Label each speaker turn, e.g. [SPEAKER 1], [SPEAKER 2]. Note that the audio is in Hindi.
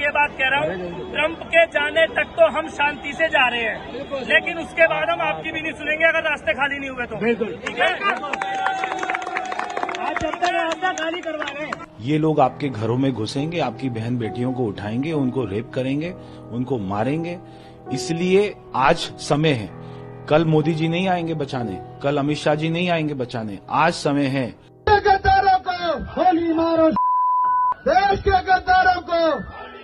[SPEAKER 1] ये बात कह रहा हूँ, ट्रंप के जाने तक तो हम शांति से जा रहे हैं, लेकिन उसके बाद हम आपकी भी नहीं सुनेंगे अगर रास्ते खाली नहीं हुए तो।
[SPEAKER 2] बिल्कुल
[SPEAKER 1] ठीक है,
[SPEAKER 2] आज जब तक रास्ता खाली करवा रहे हैं।
[SPEAKER 3] ये लोग आपके घरों में घुसेंगे, आपकी बहन बेटियों को उठाएंगे, उनको रेप करेंगे, उनको मारेंगे। इसलिए आज समय है। कल मोदी जी नहीं आएंगे बचाने, कल अमित शाह जी नहीं आएंगे बचाने, आज समय है।
[SPEAKER 4] गद्दारों को गोली मारो, देश के गद्दारों को